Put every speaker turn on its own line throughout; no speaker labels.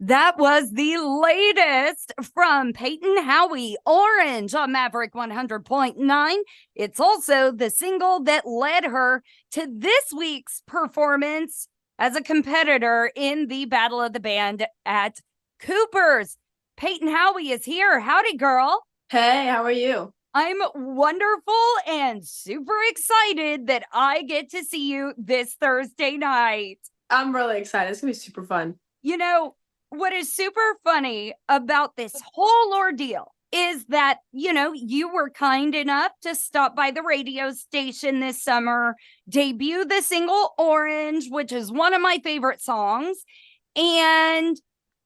That was the latest from PAYTON HOWIE, Orange on Maverick 100.9. It's also the single that led her to this week's performance as a competitor in the Battle of the Band at Cooper's. PAYTON HOWIE is here. Howdy, girl.
Hey, how are you?
I'm wonderful and super excited that I get to see you this Thursday night.
I'm really excited. It's gonna be super fun.
You know, what is super funny about this whole ordeal is that, you were kind enough to stop by the radio station this summer, debut the single Orange, which is one of my favorite songs. And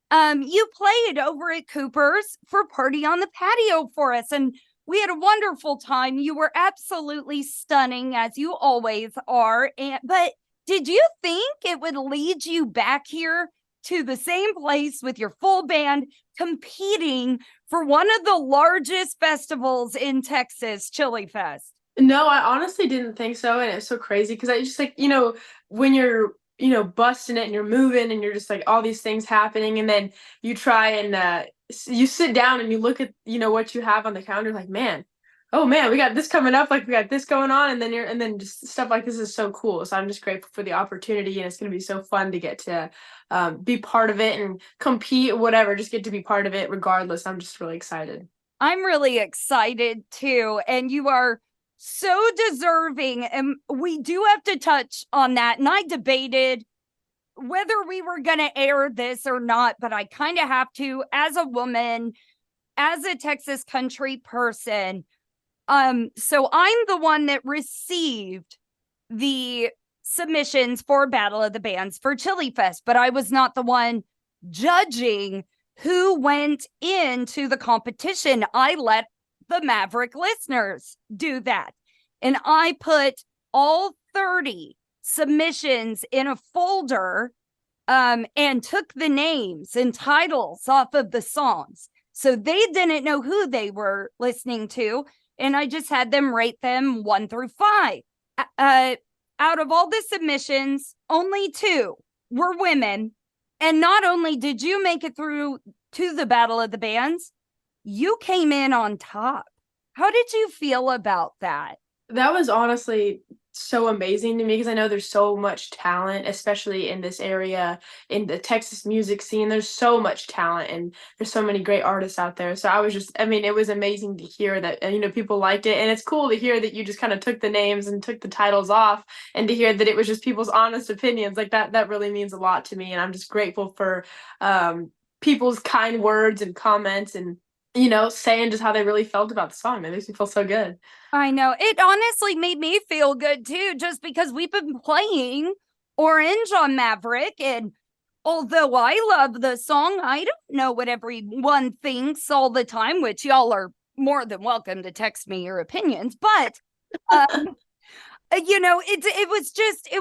you played over at Cooper's for Party on the Patio for us. And we had a wonderful time. You were absolutely stunning, as you always are. But did you think it would lead you back here to the same place with your full band competing for one of the largest festivals in Texas, Chilifest?
No, I honestly didn't think so, and it's so crazy because I just when you're busting it and you're moving and you're just like all these things happening, and then you try and you sit down and you look at what you have on the calendar, like, man, oh man, we got this coming up, like we got this going on, and then just stuff like this is so cool. So I'm just grateful for the opportunity, and it's gonna be so fun to get to be part of it and compete, whatever, just get to be part of it regardless. I'm just really excited.
I'm really excited too, and you are so deserving, and we do have to touch on that. And I debated whether we were going to air this or not, but I kind of have to, as a woman, as a Texas country person. So I'm the one that received the submissions for Battle of the Bands for Chilifest, but I was not the one judging who went into the competition. I let the Maverick listeners do that. And I put all 30 submissions in a folder and took the names and titles off of the songs. So they didn't know who they were listening to. And I just had them rate them 1 through 5. Out of all the submissions, only 2 were women. And not only did you make it through to the Battle of the Bands, you came in on top. How did you feel about that?
That was honestly so amazing to me because I know there's so much talent, especially in this area, in the Texas music scene. There's so much talent and there's so many great artists out there. So it was amazing to hear that, people liked it. And it's cool to hear that you just kind of took the names and took the titles off, and to hear that it was just people's honest opinions. Like that really means a lot to me. And I'm just grateful for people's kind words and comments, and saying just how they really felt about the song. That makes me feel so good.
I know. It honestly made me feel good too, just because we've been playing Orange on Maverick. And although I love the song, I don't know what everyone thinks all the time, which y'all are more than welcome to text me your opinions. But, it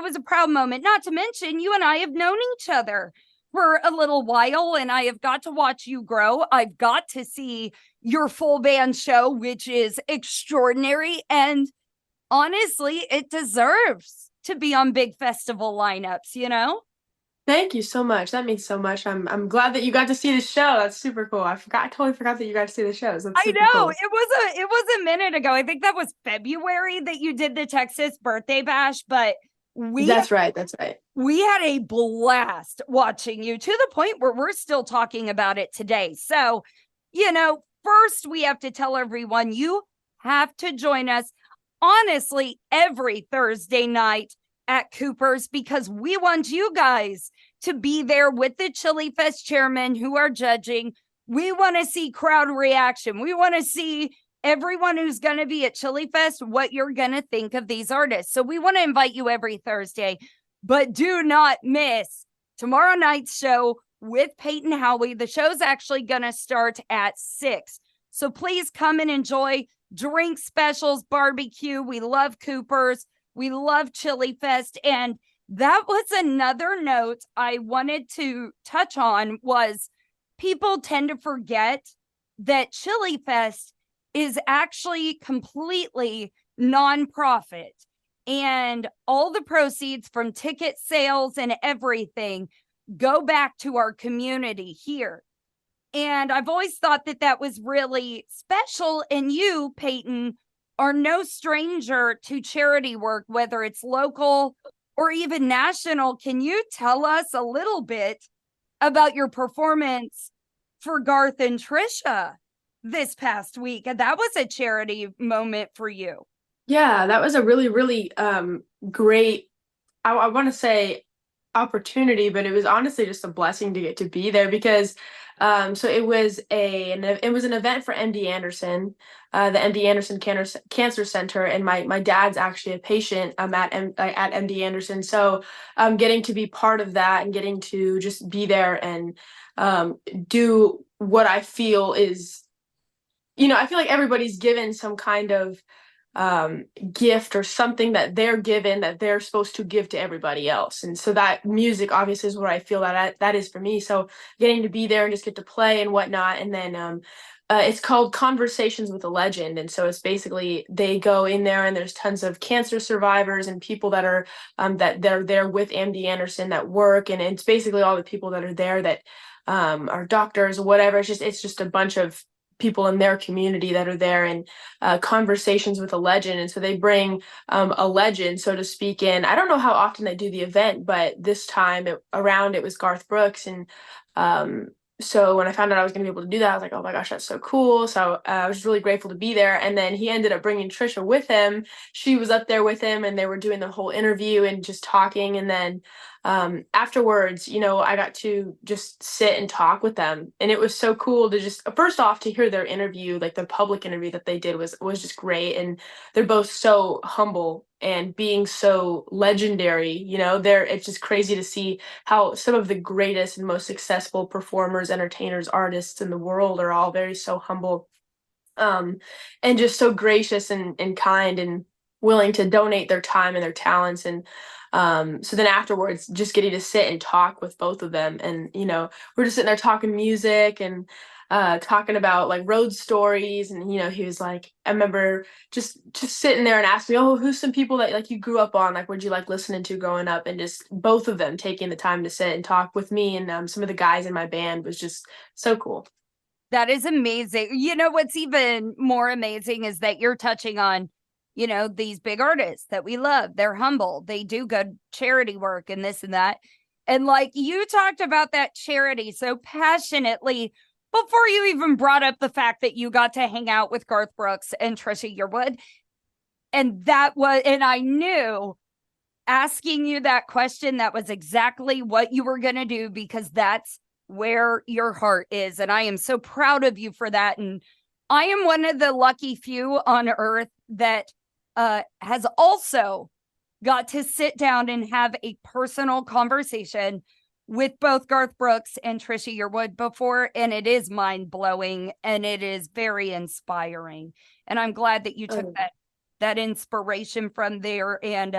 was a proud moment. Not to mention, you and I have known each other for a little while, and I have got to watch you grow. I've got to see your full band show, which is extraordinary. And honestly, it deserves to be on big festival lineups.
Thank you so much. That means so much. I'm glad that you got to see the show. That's super cool. I totally forgot that you got to see the shows. That's
I
super
know
cool.
it was a minute ago. I think that was February that you did the Texas birthday bash, but
That's right. That's right.
we had a blast watching you, to the point where we're still talking about it today. So, first we have to tell everyone you have to join us, honestly, every Thursday night at Cooper's, because we want you guys to be there with the Chilifest chairmen who are judging. We want to see crowd reaction. We want to see everyone who's going to be at Chilifest what you're going to think of these artists. So we want to invite you every Thursday, but do not miss tomorrow night's show with PAYTON HOWIE. The show's actually going to start at 6. So please come and enjoy drink specials, barbecue. We love Cooper's. We love Chilifest. And that was another note I wanted to touch on, was people tend to forget that Chilifest is actually completely nonprofit, and all the proceeds from ticket sales and everything go back to our community here. And I've always thought that that was really special. And you, Peyton, are no stranger to charity work, whether it's local or even national. Can you tell us a little bit about your performance for Garth and Trisha this past week? And that was a charity moment for you.
Yeah, that was a really, really great, I want to say opportunity, but it was honestly just a blessing to get to be there because so it was an event for MD Anderson, the MD Anderson Cancer Center, and my dad's actually a patient at MD Anderson, so getting to be part of that and getting to just be there and do what I feel is, I feel like everybody's given some kind of gift or something that they're given that they're supposed to give to everybody else. And so that music obviously is what I feel that is for me. So getting to be there and just get to play and whatnot. And then it's called Conversations with a Legend. And so it's basically they go in there and there's tons of cancer survivors and people that are that they're there with MD Anderson that work. And it's basically all the people that are there that are doctors or whatever. It's just a bunch of people in their community that are there, and conversations with a legend. And so they bring a legend, so to speak, in. I don't know how often they do the event, but this time it was Garth Brooks. And so when I found out I was going to be able to do that, I was like, oh my gosh, that's so cool. So I was really grateful to be there. And then he ended up bringing Trisha with him. She was up there with him and they were doing the whole interview and just talking. And then afterwards, I got to just sit and talk with them. And it was so cool to just, first off, to hear their interview, like their public interview that they did was just great. And they're both so humble and being so legendary, it's just crazy to see how some of the greatest and most successful performers, entertainers, artists in the world are all so humble, and just so gracious and kind and willing to donate their time and their talents. And so then afterwards, just getting to sit and talk with both of them. And, we're just sitting there talking music and talking about like road stories. And, he was like, I remember just sitting there and asking me, oh, who's some people that like you grew up on? Like, what'd you like listening to growing up? And just both of them taking the time to sit and talk with me and some of the guys in my band was just so cool.
That is amazing. What's even more amazing is that you're touching on, these big artists that we love. They're humble. They do good charity work and this and that. And like you talked about that charity so passionately before you even brought up the fact that you got to hang out with Garth Brooks and Trisha Yearwood. And I knew asking you that question, that was exactly what you were going to do because that's where your heart is. And I am so proud of you for that. And I am one of the lucky few on earth that has also got to sit down and have a personal conversation with both Garth Brooks and Trisha Yearwood before. And it is mind blowing and it is very inspiring. And I'm glad that you took that inspiration from there. And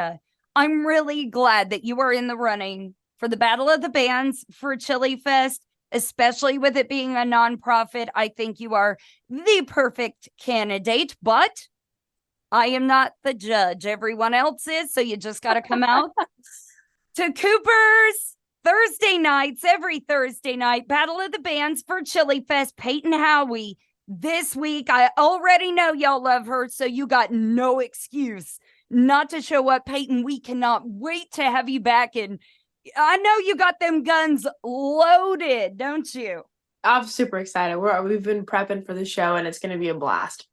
I'm really glad that you are in the running for the Battle of the Bands for Chilifest, especially with it being a nonprofit. I think you are the perfect candidate, but I am not the judge. Everyone else is, so you just got to come out to Cooper's Thursday nights, every Thursday night, Battle of the Bands for Chilifest. Peyton Howie this week. I already know y'all love her, so you got no excuse not to show up. Peyton, we cannot wait to have you back. And I know you got them guns loaded, don't you?
I'm super excited. We've been prepping for the show and it's going to be a blast.